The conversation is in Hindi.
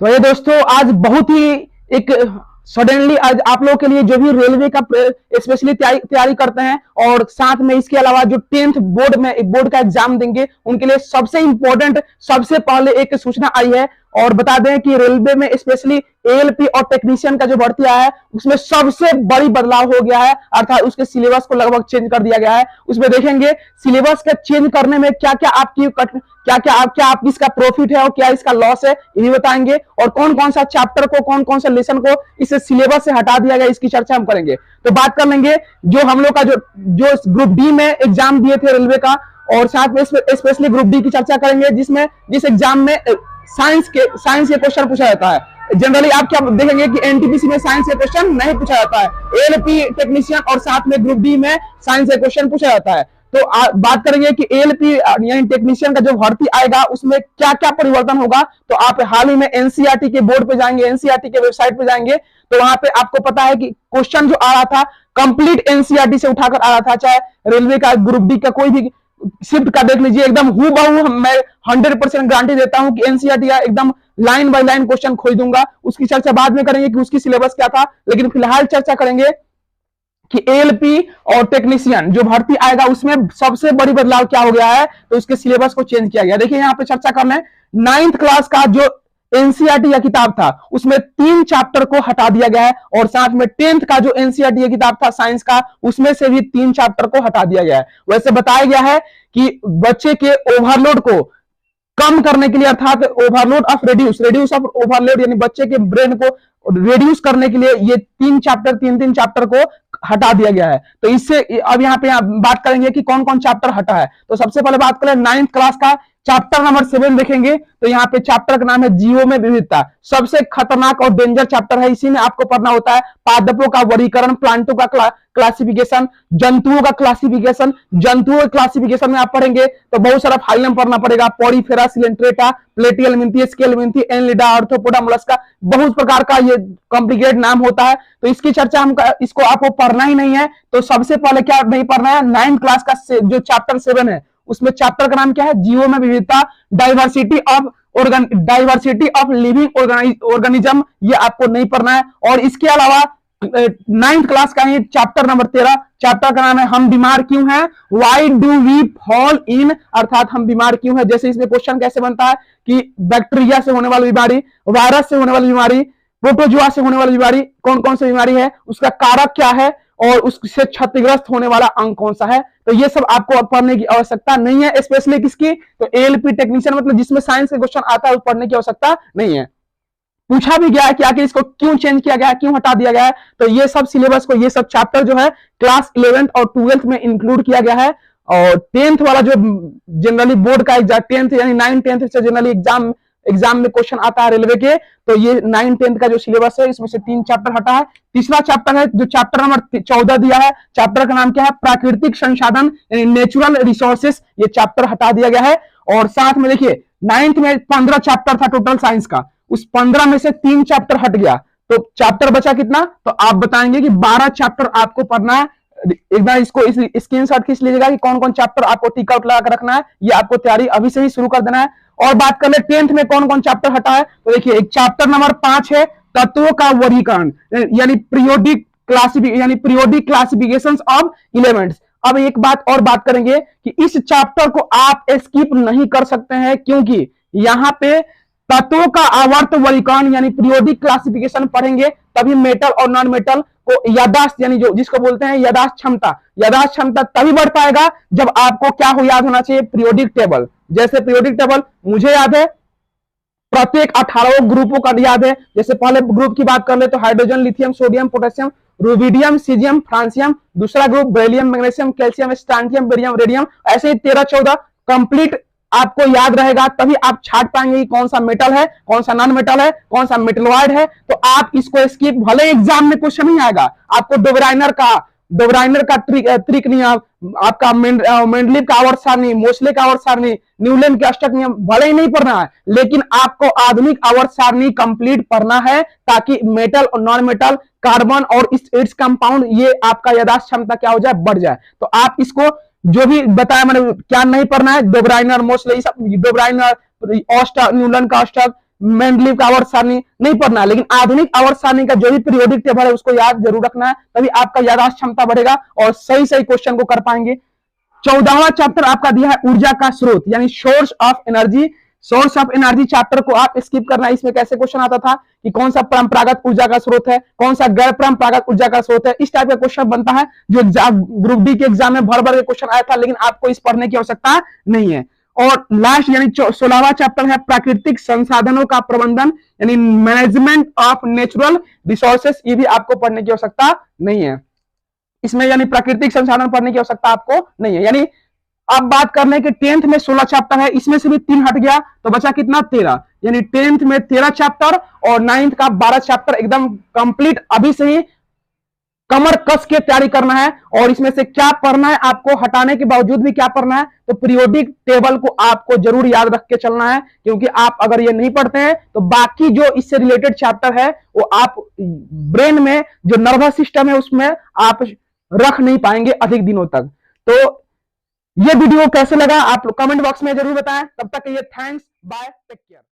तो ये दोस्तों आज बहुत ही एक सडनली आज आप लोगों के लिए जो भी रेलवे का स्पेशली तैयारी करते हैं और साथ में इसके अलावा जो 10th बोर्ड का एग्जाम देंगे उनके लिए सबसे इंपॉर्टेंट सबसे पहले एक सूचना आई है। और बता दें कि रेलवे में स्पेशली एएलपी और टेक्नीशियन का जो भर्ती आया है उसमें सबसे बड़ी बदलाव हो गया है, अर्थात उसके सिलेबस को लगभग चेंज कर दिया गया है। उसमें देखेंगे सिलेबस के चेंज करने में क्या क्या आप इसका प्रॉफिट है और क्या इसका लॉस है, ये बताएंगे। और कौन कौन सा चैप्टर को कौन कौन सा लेसन को इस सिलेबस से हटा दिया गया इसकी चर्चा हम करेंगे। तो बात कर लेंगे जो हम लोग का जो ग्रुप डी में एग्जाम दिए थे रेलवे का, और साथ में स्पेशली ग्रुप डी की चर्चा करेंगे जिस एग्जाम में साइंस के क्वेश्चन पूछा जाता है। जनरली आप क्या देखेंगे कि एनटीपीसी में साइंस के क्वेश्चन नहीं पूछा जाता है, एएलपी टेक्नीशियन और साथ में ग्रुप डी में साइंस के क्वेश्चन पूछा जाता है। तो बात करेंगे कि एएलपी यानी टेक्नीशियन का जो भर्ती आएगा उसमें क्या क्या परिवर्तन होगा। तो आप हाल ही में एनसीईआरटी के बोर्ड पे जाएंगे, एनसीईआरटी के वेबसाइट पे जाएंगे तो वहां पे आपको पता है कि क्वेश्चन जो आ रहा था कंप्लीट एनसीईआरटी से उठाकर आ रहा था, चाहे रेलवे का ग्रुप डी का कोई भी शिफ्ट का देख लीजिए, एकदम हूबहू मैं 100% गारंटी देता हूं कि एनसीईआरटी का एकदम लाइन बाय लाइन क्वेश्चन खोज दूंगा। उसकी चर्चा बाद में करेंगे कि उसकी सिलेबस क्या था, लेकिन फिलहाल चर्चा करेंगे कि एएलपी और टेक्नीशियन जो भर्ती आएगा उसमें सबसे बड़ी बदलाव क्या हो गया है। तो उसके सिलेबस को चेंज किया गया। देखिए यहाँ पे चर्चा करना है 9th क्लास का जो एनसीईआरटी का किताब था उसमें 3 चैप्टर को हटा दिया गया है, और साथ में 10th का जो एनसीईआरटी का किताब था साइंस का उसमें से भी 3 चैप्टर को हटा दिया गया है। वैसे बताया गया है कि बच्चे के ओवरलोड को कम करने के लिए, अर्थात overload of reduce of overload यानी बच्चे के ब्रेन को रिड्यूस करने के लिए ये 3 चैप्टर को हटा दिया गया है। तो इससे अब यहाँ पे बात करेंगे कि कौन कौन चैप्टर हटा है। तो सबसे पहले बात करें 9th क्लास का चैप्टर नंबर 7 देखेंगे तो यहाँ पे चैप्टर का नाम है जीवों में विविधता। सबसे खतरनाक और डेंजर चैप्टर है, इसी में आपको पढ़ना होता है पादपों का वर्गीकरण, प्लांटों का क्लासिफिकेशन, जंतुओं का क्लासिफिकेशन। जंतुओं के क्लासिफिकेशन में आप पढ़ेंगे तो बहुत सारा फाइलम पढ़ना पड़ेगा, porifera, coelenterata, platyhelminthes, aschelminthes, annelida, arthropoda, mollusca, बहुत प्रकार का ये कॉम्प्लिकेटेड नाम होता है। तो इसकी चर्चा हम इसको आपको पढ़ना ही नहीं है। तो सबसे पहले क्या नहीं पढ़ना है, 9th क्लास का जो चैप्टर 7 है उसमें चैप्टर का नाम क्या है, जीवों में विविधता, डाइवर्सिटी ऑफ लिविंग ऑर्गेनिज्म, ये आपको नहीं पढ़ना है। और इसके अलावा 9th क्लास का ही चैप्टर नंबर 13, चैप्टर का नाम है हम बीमार क्यों हैं, why do we fall in, अर्थात हम बीमार क्यों हैं। जैसे इसमें क्वेश्चन कैसे बनता है कि बैक्टीरिया से होने वाली बीमारी, वायरस से होने वाली बीमारी, प्रोटोजुआ से होने वाली बीमारी, कौन कौन सी बीमारी है, उसका कारक क्या है और उससे क्षतिग्रस्त होने वाला अंग कौन सा है। तो ये सब आपको पढ़ने की आवश्यकता नहीं है, स्पेशली किसकी, तो एएलपी टेक्नीशियन मतलब जिसमें साइंस के क्वेश्चन आता है वो पढ़ने की आवश्यकता नहीं है। पूछा भी गया है कि आखिर इसको क्यों चेंज किया गया है, क्यों हटा दिया गया है। तो ये सब सिलेबस को, ये सब चैप्टर जो है क्लास 11th और 12th में इंक्लूड किया गया है। और 10th वाला जो जनरली बोर्ड का एग्जाम 10th यानी 9 10th से जनरली एग्जाम में क्वेश्चन आता है रेलवे के, तो ये 9 10th का जो सिलेबस है इसमें से 3 चैप्टर हटा है। तीसरा चैप्टर है जो चैप्टर नंबर 14 दिया है, चैप्टर का नाम क्या है, प्राकृतिक संसाधन यानी नेचुरल रिसोर्सेस, ये चैप्टर हटा दिया गया है। और साथ में देखिए 9th में 15 चैप्टर था टोटल साइंस का, उस 15 में से 3 चैप्टर हट गया, तो चैप्टर बचा कितना, तो आप बताएंगे कि 12 चैप्टर आपको पढ़ना है। एक बार इसको स्क्रीनशॉट खींच लीजिएगा कि कौन कौन चैप्टर आपको टिक आउट लगा कर रखना है, ये आपको तैयारी अभी से ही शुरू कर देना है। और बात कर ले 10th में कौन कौन चैप्टर हटा है, तो देखिए एक चैप्टर नंबर 5 है तत्वों का वर्गीकरण यानी पीरियोडिक क्लासिफिकेशंस ऑफ एलिमेंट्स। अब एक बात और बात करेंगे कि इस चैप्टर को आप स्किप नहीं कर सकते हैं, क्योंकि यहां पे तत्वों का आवर्त वर्गीकरण यानी पीरियोडिक क्लासिफिकेशन पढ़ेंगे तभी मेटल और नॉन मेटल को यादाश्त यानी जो जिसको बोलते हैं यादाश्त क्षमता तभी बढ़ पाएगा जब आपको क्या हो याद होना चाहिए, पीरियोडिक टेबल। जैसे पीरियोडिक टेबल मुझे याद है प्रत्येक 18 ग्रुपों का याद है। जैसे पहले ग्रुप की बात कर ले तो hydrogen, lithium, sodium, potassium, rubidium, caesium, francium. दूसरा group beryllium, magnesium, calcium, strontium, barium, radium, ऐसे ही 13-14 कंप्लीट आपको याद रहेगा, तभी आप छाट पाएंगे कि कौन सा मेटल है, कौन सा नॉन मेटल है, कौन सा मेटलॉइड है। तो आप इसको स्किप, भले एग्जाम में क्वेश्चन नहीं आएगा, आपको डोबराइनर का ट्रिक नहीं, आपका मेंडलीव का आवर्त सारणी, मोसले का आवर्त सारणी, न्यूलैंड के अष्टक नियम भले ही नहीं पढ़ना है, लेकिन आपको आधुनिक आवर्त सारणी कंप्लीट पढ़ना है ताकि मेटल और नॉन मेटल, कार्बन और इट्स कंपाउंड, ये आपका यादाश्त क्षमता क्या हो जाए, बढ़ जाए। तो आप इसको जो भी बताया मैंने क्या नहीं पढ़ना है, डोबराइनर, मोसले, डोबराइनर, न्यूलैंड का अष्टक, मेंडलीव का आवर्त सारणी नहीं पढ़ना है, लेकिन आधुनिक आवर्त सारणी का जो भी पीरियोडिक टेबल है उसको याद जरूर रखना है, तभी आपका याददाश्त क्षमता बढ़ेगा और सही सही क्वेश्चन को कर पाएंगे। 14वां चैप्टर आपका दिया है ऊर्जा का स्रोत यानी source of energy. Source of energy chapter को आप स्किप करना। इसमें कैसे क्वेश्चन आता था कि कौन सा परंपरागत ऊर्जा का स्रोत है, कौन सा गैर परंपरागत ऊर्जा का स्रोत है, इस टाइप का क्वेश्चन बनता है जो ग्रुप डी के एग्जाम में भर भर के क्वेश्चन आया था, लेकिन आपको इस पढ़ने की आवश्यकता नहीं है। और लास्ट यानी 16वां चैप्टर है प्राकृतिक संसाधनों का प्रबंधन यानी मैनेजमेंट ऑफ नेचुरल रिसोर्सेस, ये भी आपको पढ़ने की आवश्यकता नहीं है। इसमें यानी प्राकृतिक संसाधन पढ़ने की आवश्यकता आपको नहीं है। यानी अब बात करने के 10th में 16 चैप्टर है, इसमें से भी 3 हट गया तो बचा कितना 13, यानी 10th में 13 चैप्टर और 9th का 12 चैप्टर एकदम कंप्लीट अभी से ही कमर कस के तैयारी करना है। और इसमें से क्या पढ़ना है आपको, हटाने के बावजूद भी क्या पढ़ना है, तो पीरियोडिक टेबल को आपको जरूर याद रख के चलना है, क्योंकि आप अगर ये नहीं पढ़ते हैं तो बाकी जो इससे रिलेटेड चैप्टर है वो आप ब्रेन में जो नर्वस सिस्टम है उसमें आप रख नहीं पाएंगे अधिक दिनों तक। तो ये वीडियो कैसे लगा आप कमेंट बॉक्स में जरूर बताएं। तब तक के लिए थैंक्स, बाय, टेक केयर।